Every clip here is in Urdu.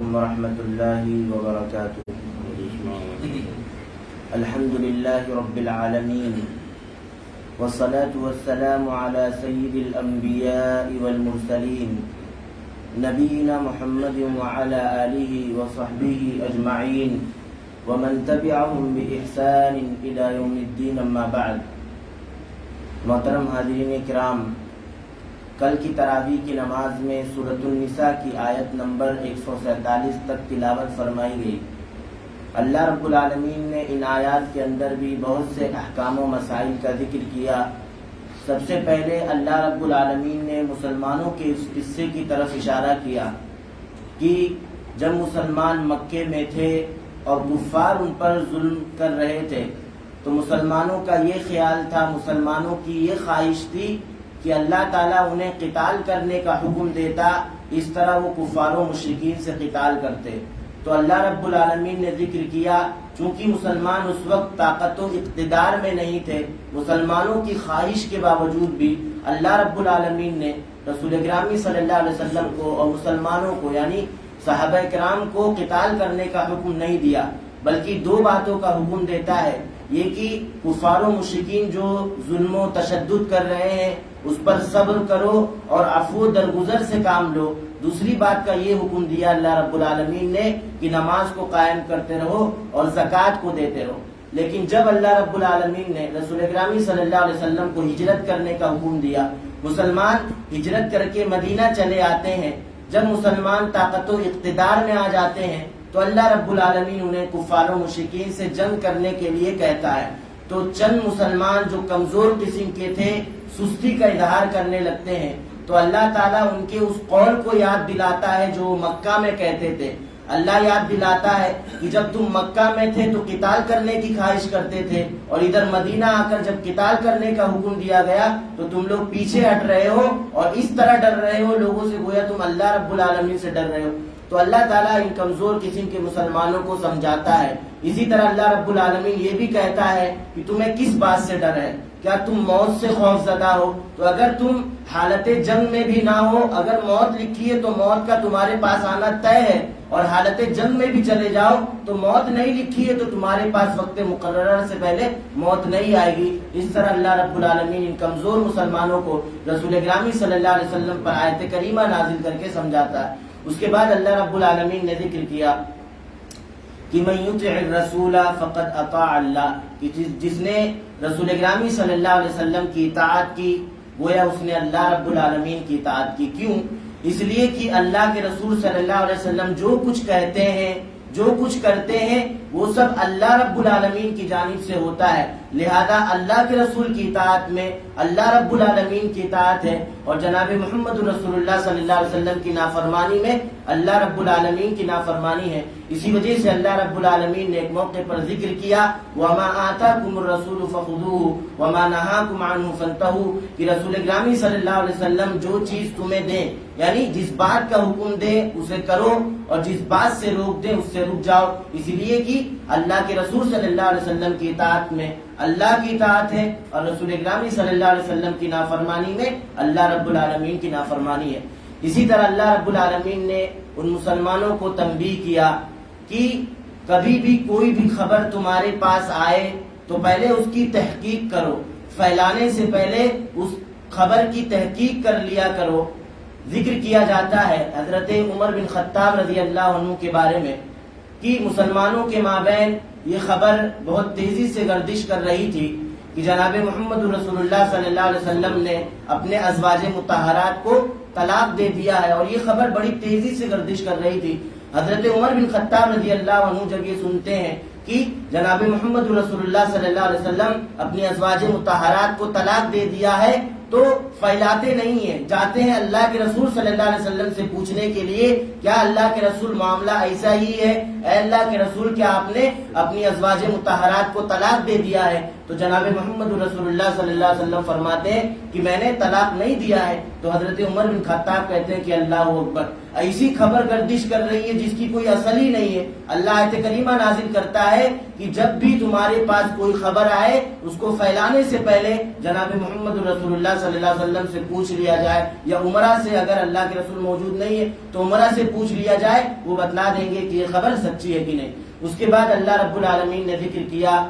علیکم ورحمۃ اللہ وبرکاتہ۔ الحمد للہ رب العالمین والصلاة والسلام علی سید الانبیاء والمرسلین نبینا محمد وعلی آلہ وصحبہ اجمعین ومن تبعهم بإحسان الى یوم الدین، اما بعد۔ محترم حاضرین کرام، کل کی تراویح کی نماز میں سورۃ النساء کی آیت نمبر 147 تک تلاوت فرمائی گئی۔ اللہ رب العالمین نے ان آیات کے اندر بھی بہت سے احکام و مسائل کا ذکر کیا۔ سب سے پہلے اللہ رب العالمین نے مسلمانوں کے اس قصے کی طرف اشارہ کیا کہ جب مسلمان مکے میں تھے اور کفار ان پر ظلم کر رہے تھے تو مسلمانوں کا یہ خیال تھا، مسلمانوں کی یہ خواہش تھی کہ اللہ تعالیٰ انہیں قتال کرنے کا حکم دیتا، اس طرح وہ کفار و مشرکین سے قتال کرتے۔ تو اللہ رب العالمین نے ذکر کیا، چونکہ مسلمان اس وقت طاقت و اقتدار میں نہیں تھے، مسلمانوں کی خواہش کے باوجود بھی اللہ رب العالمین نے رسول گرامی صلی اللہ علیہ وسلم کو اور مسلمانوں کو یعنی صحابہ کرام کو قتال کرنے کا حکم نہیں دیا، بلکہ دو باتوں کا حکم دیتا ہے۔ یہ کہ کفار و مشرکین جو ظلم و تشدد کر رہے ہیں اس پر صبر کرو اور عفو درگزر سے کام لو۔ دوسری بات کا یہ حکم دیا اللہ رب العالمین نے کہ نماز کو قائم کرتے رہو اور زکوٰۃ کو دیتے رہو۔ لیکن جب اللہ رب العالمین نے رسول گرامی صلی اللہ علیہ وسلم کو ہجرت کرنے کا حکم دیا، مسلمان ہجرت کر کے مدینہ چلے آتے ہیں، جب مسلمان طاقت و اقتدار میں آ جاتے ہیں تو اللہ رب العالمین انہیں کفار و مشرکین سے جنگ کرنے کے لیے کہتا ہے۔ تو چند مسلمان جو کمزور قسم کے تھے سستی کا اظہار کرنے لگتے ہیں، تو اللہ تعالیٰ ان کے اس قول کو یاد دلاتا ہے جو مکہ میں کہتے تھے۔ اللہ یاد دلاتا ہے کہ جب تم مکہ میں تھے تو قتال کرنے کی خواہش کرتے تھے، اور ادھر مدینہ آ کر جب قتال کرنے کا حکم دیا گیا تو تم لوگ پیچھے ہٹ رہے ہو اور اس طرح ڈر رہے ہو لوگوں سے گویا تم اللہ رب العالمین سے ڈر رہے ہو۔ تو اللہ تعالیٰ ان کمزور قسم کے مسلمانوں کو سمجھاتا ہے۔ اسی طرح اللہ رب العالمین یہ بھی کہتا ہے کہ تمہیں کس بات سے ڈر ہے، کیا تم موت سے خوف زدہ ہو؟ تو اگر تم حالت جنگ میں بھی نہ ہو، اگر موت لکھی ہے تو موت کا تمہارے پاس آنا طے ہے، اور حالت جنگ میں بھی چلے جاؤ تو موت نہیں لکھی ہے تو تمہارے پاس وقت مقررہ سے پہلے موت نہیں آئے گی۔ اس طرح اللہ رب العالمین ان کمزور مسلمانوں کو رسول گرامی صلی اللہ علیہ وسلم پر آیت کریمہ نازل کر کے سمجھاتا ہے۔ اس کے بعد اللہ رب العالمین نے ذکر کیا کہ من یطع الرسول فقد اطاع اللہ، کہ جس نے رسول گرامی صلی اللہ علیہ وسلم کی اطاعت کی گویا اس نے اللہ رب العالمین کی اطاعت کی۔ کیوں؟ اس لیے کہ اللہ کے رسول صلی اللہ علیہ وسلم جو کچھ کہتے ہیں، جو کچھ کرتے ہیں، وہ سب اللہ رب العالمین کی جانب سے ہوتا ہے، لہذا اللہ کے رسول کی اطاعت میں اللہ رب العالمین کی اطاعت ہے، اور جناب محمد رسول اللہ صلی اللہ علیہ وسلم کی نافرمانی میں اللہ رب العالمین کی نافرمانی ہے۔ اسی وجہ سے اللہ رب العالمین نے ایک موقع پر ذکر کیا وَمَا آتَاكُمُ الرَّسُولُ فَخُذُوهُ وَمَا نَهَاكُمْ عَنْهُ فَانْتَهُوا، کہ رسول گرامی صلی اللہ علیہ وسلم جو چیز تمہیں دیں، یعنی جس بات کا حکم دے اسے کرو اور جس بات سے روک دے اس سے رک جاؤ۔ اسی لیے کہ اللہ کے رسول صلی اللہ علیہ وسلم کی اطاعت میں اللہ کی اطاعت ہے، اور رسول گرامی صلی اللہ علیہ وسلم کی نافرمانی میں اللہ رب العالمین کی نافرمانی ہے۔ اسی طرح اللہ رب العالمین نے ان مسلمانوں کو تنبیہ کیا کہ کبھی بھی کوئی بھی خبر تمہارے پاس آئے تو پہلے اس کی تحقیق کرو، پھیلانے سے پہلے اس خبر کی تحقیق کر لیا کرو۔ ذکر کیا جاتا ہے حضرت عمر بن خطاب رضی اللہ عنہ کے بارے میں کہ مسلمانوں کے مابین یہ خبر بہت تیزی سے گردش کر رہی تھی کہ جناب محمد رسول اللہ صلی اللہ علیہ وسلم نے اپنے ازواج مطہرات کو طلاق دے دیا ہے، اور یہ خبر بڑی تیزی سے گردش کر رہی تھی۔ حضرت عمر بن خطاب رضی اللہ عنہ جب یہ سنتے ہیں کہ جناب محمد رسول اللہ صلی اللہ علیہ وسلم اپنی ازواج مطہرات کو طلاق دے دیا ہے تو پھیلاتے نہیں ہیں، جاتے ہیں اللہ کے رسول صلی اللہ علیہ وسلم سے پوچھنے کے لیے کیا اللہ کے رسول معاملہ ایسا ہی ہے؟ اے اللہ کے رسول کیا آپ نے اپنی ازواج مطہرات کو طلاق دے دیا ہے؟ تو جناب محمد رسول اللہ صلی اللہ علیہ وسلم فرماتے ہیں کہ میں نے طلاق نہیں دیا ہے. تو حضرت عمر بن خطاب کہتے ہیں کہ اللہ اکبر، ایسی خبر گردش کر رہی ہے جس کی کوئی اصل ہی نہیں ہے. اللہ آیت کریمہ نازل کرتا ہے کہ جب بھی تمہارے پاس کوئی خبر آئے اس کو پھیلانے سے پہلے جناب محمد رسول اللہ صلی اللہ علیہ وسلم سے پوچھ لیا جائے، یا عمرہ سے، اگر اللہ کے رسول موجود نہیں ہے تو عمرہ سے پوچھ لیا جائے، وہ بتلا دیں گے کہ یہ خبر سچی ہے کہ نہیں. اس کے بعد اللہ رب العالمین نے ذکر کیا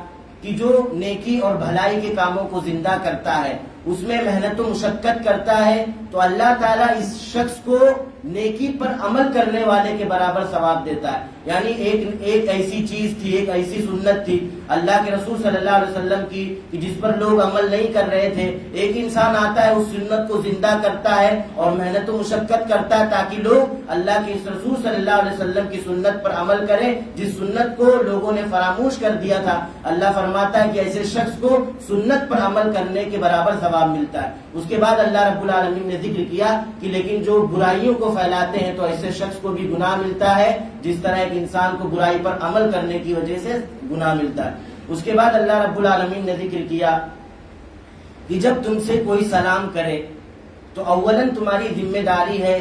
کہ جو نیکی اور بھلائی کے کاموں کو زندہ کرتا ہے، اس میں محنت و مشقت کرتا ہے، تو اللہ تعالیٰ اس شخص کو نیکی پر عمل کرنے والے کے برابر ثواب دیتا ہے. یعنی ایک ایسی چیز تھی، ایک ایسی سنت تھی اللہ کے رسول صلی اللہ علیہ وسلم کی کہ جس پر لوگ عمل نہیں کر رہے تھے. ایک انسان آتا ہے، اس سنت کو زندہ کرتا ہے اور محنت و مشقت کرتا ہے تاکہ لوگ اللہ کے رسول صلی اللہ علیہ وسلم کی سنت پر عمل کریں، جس سنت کو لوگوں نے فراموش کر دیا تھا. اللہ فرماتا ہے کہ ایسے شخص کو سنت پر عمل کرنے کے برابر ثواب ملتا ہے. اس کے بعد اللہ رب العالمین نے ذکر کیا کہ لیکن جو برائیوں کو پھیلاتے ہیں تو ایسے شخص کو بھی گناہ ملتا ہے جس طرح ایک انسان کو برائی پر عمل کرنے کی وجہ سے گناہ ملتا ہے. اس کے بعد اللہ رب العالمین نے ذکر کیا کہ جب تم سے کوئی سلام کرے تو اولاً تمہاری ذمہ داری ہے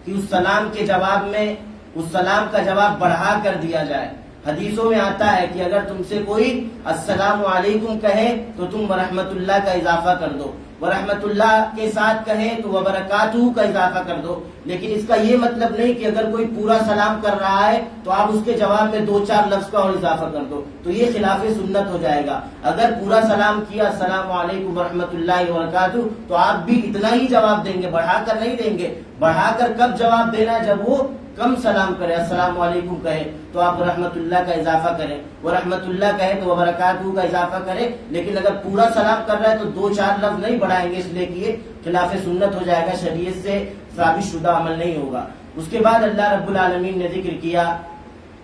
کہ اس سلام کے جواب میں اس سلام کا جواب بڑھا کر دیا جائے. حدیثوں میں آتا ہے کہ اگر تم سے کوئی السلام علیکم کہے تو تم ورحمت اللہ کا اضافہ کر دو، ورحمت اللہ کے ساتھ کہے تو وبرکاتہ کا اضافہ کر دو. لیکن اس کا یہ مطلب نہیں کہ اگر کوئی پورا سلام کر رہا ہے تو آپ اس کے جواب میں 2-4 لفظ کا اور اضافہ کر دو، تو یہ خلاف سنت ہو جائے گا. اگر پورا سلام کیا السلام علیکم ورحمت اللہ وبرکاتہ تو آپ بھی اتنا ہی جواب دیں گے، بڑھا کر نہیں دیں گے. بڑھا کر کب جواب دینا ہے؟ جب وہ کم سلام کرے، السلام علیکم کہے تو آپ رحمت اللہ کا اضافہ کریں، وہ رحمت اللہ کہے تو وبرکاتہ کا اضافہ کریں. لیکن اگر پورا سلام کر رہا ہے تو 2-4 لفظ نہیں بڑھائیں گے، اس لیے کہ یہ خلاف سنت ہو جائے گا، شریعت سے ثابت شدہ عمل نہیں ہوگا. اس کے بعد اللہ رب العالمین نے ذکر کیا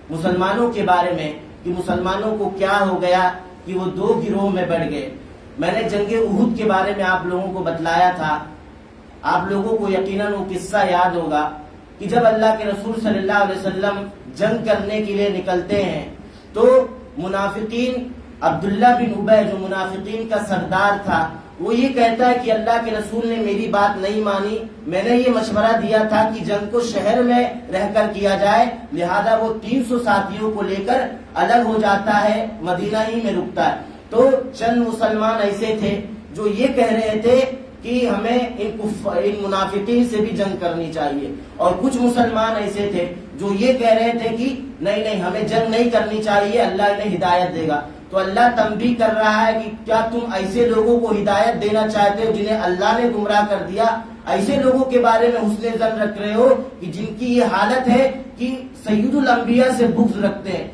مسلمانوں کے بارے میں کہ مسلمانوں کو کیا ہو گیا کہ وہ 2 گروہ میں بڑھ گئے. میں نے جنگ احد کے بارے میں آپ لوگوں کو بتلایا تھا. آپ لوگوں کو یقیناً وہ قصہ یاد ہوگا کہ جب اللہ کے رسول صلی اللہ علیہ وسلم جنگ کرنے کے لیے نکلتے ہیں تو منافقین، عبداللہ بن ابی جو منافقین کا سردار تھا، وہ یہ کہتا ہے کہ اللہ کے رسول نے میری بات نہیں مانی، میں نے یہ مشورہ دیا تھا کہ جنگ کو شہر میں رہ کر کیا جائے، لہذا وہ 300 ساتھیوں کو لے کر الگ ہو جاتا ہے، مدینہ ہی میں رکتا ہے. تو چند مسلمان ایسے تھے جو یہ کہہ رہے تھے کہ ہمیں ان منافقین سے بھی جنگ کرنی چاہیے، اور کچھ مسلمان ایسے تھے جو یہ کہہ رہے تھے کہ نہیں ہمیں جنگ نہیں کرنی چاہیے، اللہ انہیں ہدایت دے گا. تو اللہ تنبیہ کر رہا ہے کہ کیا تم ایسے لوگوں کو ہدایت دینا چاہتے ہو جنہیں اللہ نے گمراہ کر دیا؟ ایسے لوگوں کے بارے میں حسن ظن رکھ رہے ہو کہ جن کی یہ حالت ہے کہ سید الانبیاء سے بغض رکھتے ہیں،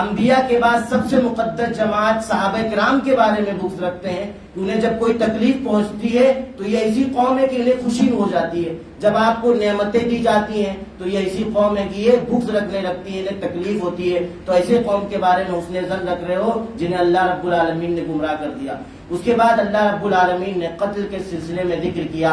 انبیاء کے بعد سب سے مقدس جماعت صحابہ کرام کے بارے میں بغض رکھتے ہیں. انہیں جب کوئی تکلیف پہنچتی ہے تو یہ ایسی قوم ہے کہ انہیں خوشی ہو جاتی ہے، جب آپ کو نعمتیں دی جاتی ہیں تو یہ ایسی قوم ہے کہ یہ بغض رکھنے لگتی ہے، انہیں تکلیف ہوتی ہے. تو ایسے قوم کے بارے میں حسن ظن رکھ رہے ہو جنہیں اللہ رب العالمین نے گمراہ کر دیا. اس کے بعد اللہ رب العالمین نے قتل کے سلسلے میں ذکر کیا.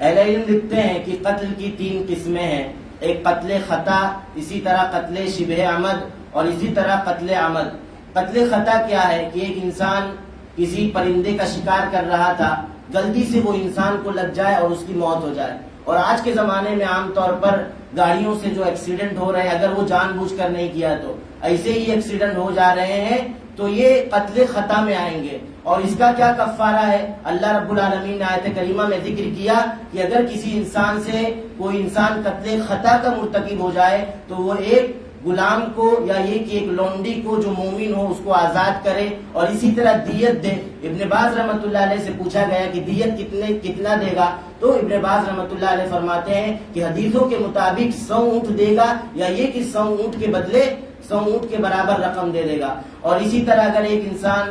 اہل علم لکھتے ہیں کہ قتل کی 3 قسمیں ہیں. ایک قتل خطا، اسی طرح قتل شبہ عمد، اور اسی طرح قتل عمد. قتل خطا کیا ہے کہ ایک انسان کسی پرندے کا شکار کر رہا تھا، غلطی سے وہ انسان کو لگ جائے اور اس کی موت ہو جائے. اور آج کے زمانے میں عام طور پر گاڑیوں سے جو ایکسیڈنٹ ہو رہے ہیں، اگر وہ جان بوجھ کر نہیں کیا تو ایسے ہی ایکسیڈنٹ ہو جا رہے ہیں، تو یہ قتل خطا میں آئیں گے. اور اس کا کیا کفارہ ہے؟ اللہ رب العالمین نے آیت کریمہ میں ذکر کیا کہ اگر کسی انسان سے کوئی انسان قتل خطا کا مرتکب ہو جائے تو وہ ایک غلام کو یا یہ کہ ایک لونڈی کو جو مومن ہو اس کو آزاد کرے، اور اسی طرح دیت دے. ابن باز رحمۃ اللہ علیہ سے پوچھا گیا کہ دیت کتنا دے گا، تو ابن باز رحمۃ اللہ علیہ فرماتے ہیں کہ حدیثوں کے مطابق 100 اونٹ دے گا، یا یہ کہ 100 اونٹ کے بدلے 100 اونٹ کے برابر رقم دے دے گا. اور اسی طرح اگر ایک انسان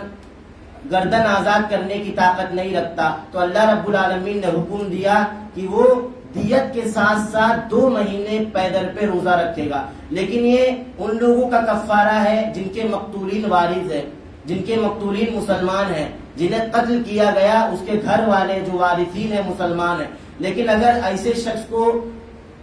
گردن آزاد کرنے کی طاقت نہیں رکھتا تو اللہ رب العالمین نے حکم دیا کہ وہ دیت کے ساتھ ساتھ 2 مہینے پیدر پہ روزہ رکھے گا. لیکن یہ ان لوگوں کا کفارہ ہے جن کے مقتولین وارث ہیں، جن کے مقتولین مسلمان ہیں، جنہیں قتل کیا گیا اس کے گھر والے جو وارثین ہیں مسلمان ہیں. لیکن اگر ایسے شخص کو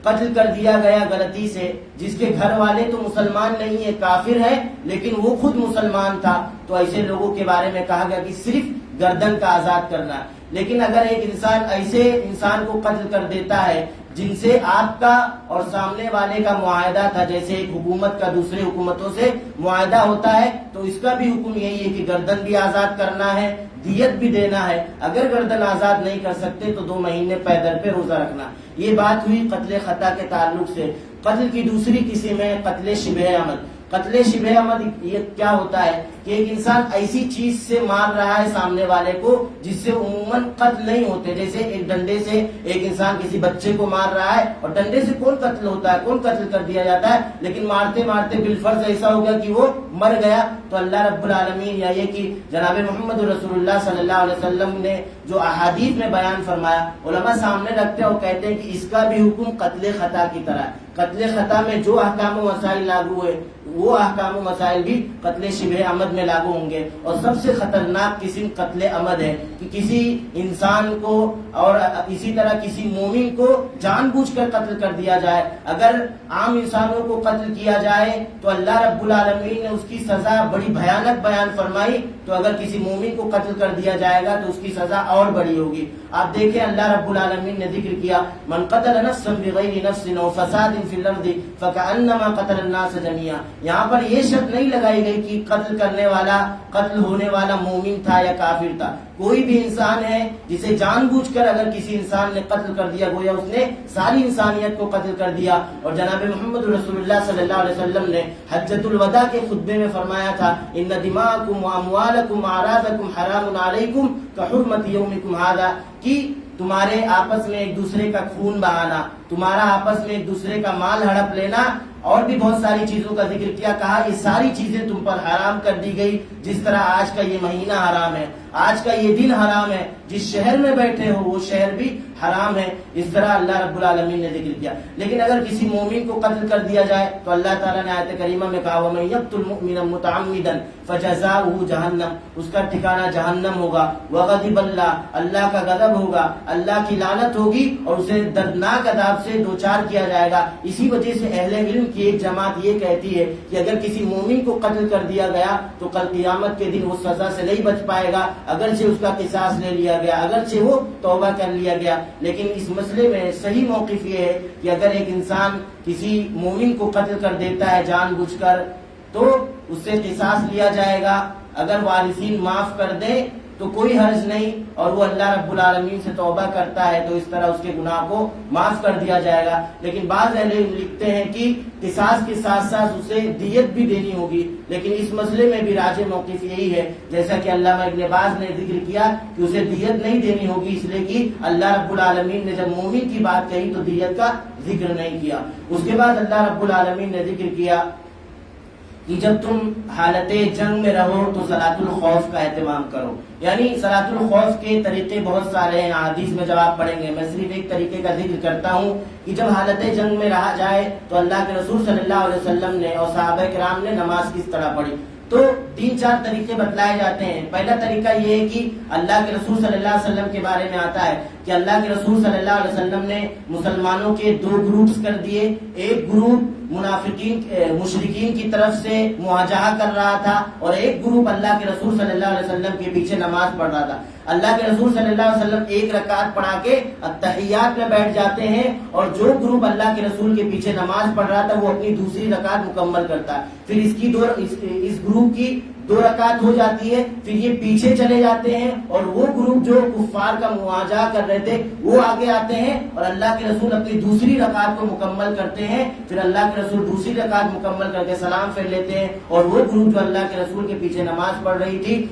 قتل کر دیا گیا غلطی سے، جس کے گھر والے تو مسلمان نہیں ہے، کافر ہے، لیکن وہ خود مسلمان تھا، تو ایسے لوگوں کے بارے میں کہا گیا کہ صرف گردن کا آزاد کرنا ہے۔ لیکن اگر ایک انسان ایسے انسان کو قتل کر دیتا ہے جن سے آپ کا اور سامنے والے کا معاہدہ تھا، جیسے ایک حکومت کا دوسرے حکومتوں سے معاہدہ ہوتا ہے، تو اس کا بھی حکم یہی ہے کہ گردن بھی آزاد کرنا ہے، دیت بھی دینا ہے۔ اگر گردن آزاد نہیں کر سکتے تو 2 مہینے پیدل پہ روزہ رکھنا۔ یہ بات ہوئی قتل خطا کے تعلق سے۔ قتل کی دوسری قسم ہے قتل شبہ عمد۔ قتل شبہ عمد یہ کیا ہوتا ہے کہ ایک انسان ایسی چیز سے مار رہا ہے سامنے والے کو جس سے عموماً قتل نہیں ہوتے، جیسے ایک ڈنڈے سے ایک انسان کسی بچے کو مار رہا ہے، اور ڈنڈے سے کون قتل ہوتا ہے، کون قتل کر دیا جاتا ہے، لیکن مارتے مارتے بالفرض ایسا ہو گیا کہ وہ مر گیا، تو اللہ رب العالمین یا یہ کہ جناب محمد رسول اللہ صلی اللہ علیہ وسلم نے جو احادیث میں بیان فرمایا، علماء سامنے رکھتے ہیں اور کہتے ہیں کہ اس کا بھی حکم قتل خطا کی طرح ہے۔ قتل خطا میں جو احکام و مسائل لاگو ہوئے وہ احکام و مسائل بھی قتل شبہ عمد میں لاگو ہوں گے۔ اور سب سے خطرناک قسم قتل عمد ہے کہ کسی انسان کو اور اسی طرح کسی مومن کو جان بوجھ کر قتل کر دیا جائے۔ اگر عام انسانوں کو قتل کیا جائے تو اللہ رب العالمین نے اس کی سزا بڑی بھیانک بیان فرمائی، تو اگر کسی مومن کو قتل کر دیا جائے گا تو اس کی سزا اور بڑی ہوگی۔ آپ دیکھیں اللہ رب العالمین نے ذکر کیا من قتل نفسا بغیر نفس او فساد فی الارض فکأنما قتل الناس جميعا۔ یہاں پر یہ شرط نہیں لگائی گئی کہ قتل کرنے والا، قتل ہونے والا مومن تھا یا کافر تھا۔ کوئی بھی انسان ہے جسے جان بوجھ کر اگر کسی انسان نے قتل کر دیا، گویا اس نے ساری انسانیت کو قتل کر دیا۔ اور جناب محمد رسول اللہ صلی اللہ علیہ وسلم نے حجۃ الوداع کے خطبے میں فرمایا تھا ان دماءکم واموالکم واعراضکم حرام علیکم کحرمت یومکم ھذا، کہ تمہارے آپس میں ایک دوسرے کا خون بہانا، تمہارا آپس میں ایک دوسرے کا مال ہڑپ لینا، اور بھی بہت ساری چیزوں کا ذکر کیا، کہا یہ ساری چیزیں تم پر حرام کر دی گئی، جس طرح آج کا یہ مہینہ حرام ہے، آج کا یہ دن حرام ہے، جس شہر میں بیٹھے ہو وہ شہر بھی حرام ہے، اس طرح اللہ رب العالمین نے ذکر کیا۔ لیکن اگر کسی مومن کو قتل کر دیا جائے تو اللہ تعالیٰ نے آیت کریمہ میں کہا وَمَن يَقْتُلْ مُؤْمِنًا مُتَعَمِّدًا فَجَزَاؤُهُ جَهَنَّمُ، اس کا ٹھکانہ جہنم ہوگا، وَغَضِبَ اللَّهُ، اللہ کا غضب ہوگا، اللہ کی لعنت ہوگی، اور اسے دردناک عذاب سے دوچار کیا جائے گا۔ اسی وجہ سے اہل علم کی ایک جماعت یہ کہتی ہے کہ اگر کسی مومن کو قتل کر دیا گیا تو کل قیامت کے دن وہ سزا سے نہیں بچ پائے گا، اگرچہ اس کا قصاص لے لیا گیا، اگرچہ وہ توبہ کر لیا گیا۔ لیکن اس مسئلے میں صحیح موقف یہ ہے کہ اگر ایک انسان کسی مومن کو قتل کر دیتا ہے جان بوجھ کر تو اس سے قصاص لیا جائے گا، اگر وارثین معاف کر دیں تو کوئی حرج نہیں، اور وہ اللہ رب العالمین سے توبہ کرتا ہے تو اس طرح اس کے گناہ کو معاف کر دیا جائے گا۔ لیکن بعض اہل علم لکھتے ہیں کہ قصاص کے ساتھ ساتھ اسے دیت بھی دینی ہوگی، لیکن اس مسئلے میں بھی راجح موقف یہی ہے، جیسا کہ علامہ ابن باز نے ذکر کیا کہ اسے دیت نہیں دینی ہوگی، اس لیے کہ اللہ رب العالمین نے جب مومن کی بات کہی تو دیت کا ذکر نہیں کیا۔ اس کے بعد اللہ رب العالمین نے ذکر کیا کہ جب تم حالت جنگ میں رہو تو صلاۃ الخوف کا اہتمام کرو، یعنی صلاۃ الخوف کے طریقے بہت سارے ہیں، حدیث میں جب آپ پڑھیں گے، میں صرف ایک طریقے کا ذکر کرتا ہوں کہ جب حالت جنگ میں رہا جائے تو اللہ کے رسول صلی اللہ علیہ وسلم نے اور صحابہ کرام نے نماز کس طرح پڑھی، تو 3-4 طریقے بتلائے جاتے ہیں۔ پہلا طریقہ یہ ہے کہ اللہ کے رسول صلی اللہ علیہ وسلم کے بارے میں آتا ہے کہ اللہ کے رسول صلی اللہ علیہ وسلم نے مسلمانوں کے 2 گروپس کر دیے، ایک گروپ مشرکین کی طرف سے مواجہہ کر رہا تھا اور ایک گروپ اللہ کے رسول صلی اللہ علیہ وسلم کے پیچھے نماز پڑھ رہا تھا۔ اللہ کے رسول صلی اللہ علیہ وسلم 1 رکعت پڑھا کے التحیات میں بیٹھ جاتے ہیں، اور جو گروپ اللہ کے رسول کے پیچھے نماز پڑھ رہا تھا وہ اپنی دوسری رکعت مکمل کرتا ہے، پھر اس گروپ کی 2 رکعت ہو جاتی ہے، پھر یہ پیچھے چلے جاتے ہیں، اور وہ گروپ جو کفار کا مواجہہ کر رہے تھے وہ آگے آتے ہیں، اور اللہ کے رسول اپنی دوسری رکعت کو مکمل کرتے ہیں، پھر اللہ کے رسول دوسری رکعت مکمل کر کے سلام پھیر لیتے ہیں، اور وہ گروپ جو اللہ کے رسول کے پیچھے نماز پڑھ رہی تھی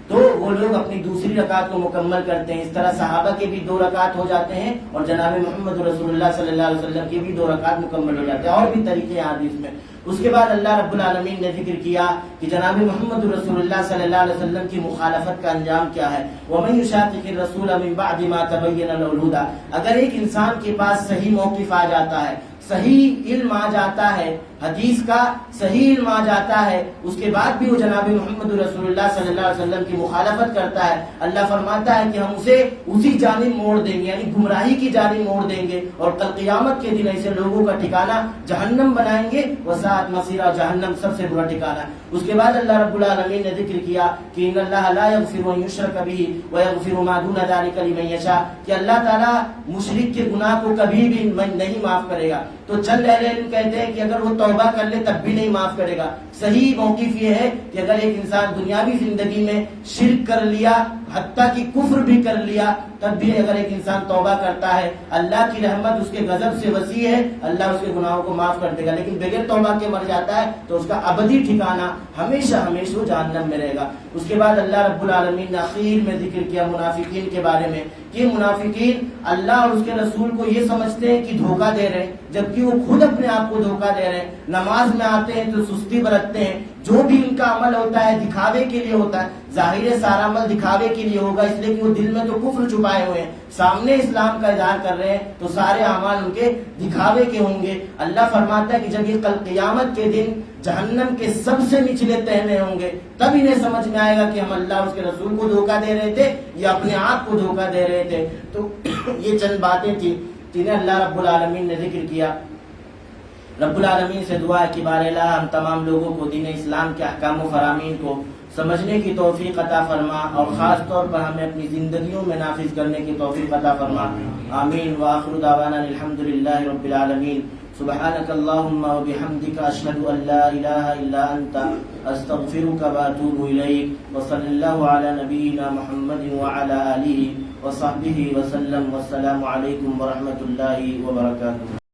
تو وہ لوگ اپنی دوسری رکعت کو مکمل کرتے ہیں۔ اس طرح صحابہ کے بھی 2 رکعت ہو جاتے ہیں، اور جناب محمد رسول اللہ صلی اللہ علیہ وسلم کی بھی 2 رکعت مکمل ہو جاتے ہیں، اور بھی طریقے ہیں حدیث میں۔ اس کے بعد اللہ رب العالمین نے ذکر کیا کہ جناب محمد رسول اللہ صلی اللہ علیہ وسلم کی مخالفت کا انجام کیا ہے، وَمَن يُشَاقِقِ الرَّسُولَ مِن بَعْدِ مَا تَبَيَّنَ لَهُ الْهُدَىٰ، اگر ایک انسان کے پاس صحیح موقف آ جاتا ہے، صحیح علم آ جاتا ہے، حدیث کا صحیح علم آ جاتا ہے، اس کے بعد بھی وہ جناب محمد رسول اللہ صلی اللہ علیہ وسلم کی مخالفت کرتا ہے، اللہ فرماتا ہے کہ ہم اسے اسی جانب موڑ دیں گے، یعنی گمراہی کی جانب موڑ دیں گے، اور کل قیامت کے دن ایسے لوگوں کا ٹھکانہ جہنم بنائیں گے، وساعت مصیرا، جہنم سب سے برا ٹھکانہ ہے۔ اس کے بعد اللہ رب العالمین نے ذکر کیا کہ ان اللہ لا یغفر ان یشرک به ویغفر ما دون ذلک لمن یشاء، کہ اللہ تعالیٰ مشرک کے گناہ کو کبھی بھی نہیں معاف کرے گا۔ تو چند اہل علم کہتے ہیں کہ اگر وہ توبہ کر لے تب بھی نہیں معاف کرے گا۔ صحیح موقف یہ ہے کہ اگر ایک انسان دنیاوی زندگی میں شرک کر لیا، حتیٰ کہ کفر بھی کر لیا، تب بھی اگر ایک انسان توبہ کرتا ہے، اللہ کی رحمت اس کے غضب سے وسیع ہے، اللہ اس کے گناہوں کو معاف کر دے گا۔ لیکن بغیر توبہ کے مر جاتا ہے تو اس کا ابدی ٹھکانہ ہمیشہ ہمیشہ وہ جہنم میں رہے گا۔ اس کے بعد اللہ رب العالمین نے اخیر میں ذکر کیا منافقین کے بارے میں کہ منافقین اللہ اور اس کے رسول کو یہ سمجھتے ہیں کہ دھوکہ دے رہے ہیں، جبکہ وہ خود اپنے آپ کو دھوکہ دے رہے ہیں۔ نماز میں آتے ہیں تو سستی برتتے ہیں، جو بھی ان کا عمل ہوتا ہے دکھاوے کے لیے ہوتا ہے، ظاہر ہے سارا عمل دکھاوے کے لیے ہوگا، اس لیے کہ وہ دل میں تو کفر چھپائے ہوئے ہیں، سامنے اسلام کا اظہار کر رہے ہیں تو سارے اعمال ان کے دکھاوے کے ہوں گے۔ اللہ فرماتا ہے کہ جب یہ کل قیامت کے دن جہنم کے سب سے نچلے تہہ میں ہوں گے، تب انہیں سمجھ میں آئے گا کہ ہم اللہ اور اس کے رسول کو دھوکہ دے رہے تھے یا اپنے آپ کو دھوکہ دے رہے تھے۔ تو یہ چند باتیں تھیں جنہیں اللہ رب العالمین نے ذکر کیا۔ رب العالمین سے دعا ہے کہ بار الہ ہم تمام لوگوں کو دین اسلام کے احکام و فرامین کو سمجھنے کی توفیق عطا فرما، اور خاص طور پر ہمیں اپنی زندگیوں میں نافذ کرنے کی توفیق عطا فرما، آمین۔ وآخر دعوانا الحمدللہ رب العالمین۔ سبحانک اللہم وبحمدک، اشہد ان لا الہ الا انت، استغفرک واتوب الیک، وصلی اللہ علی نبینا محمد وعلی آلہ وصحبہ وسلم، والسلام علیکم ورحمۃ اللہ وبرکاتہ۔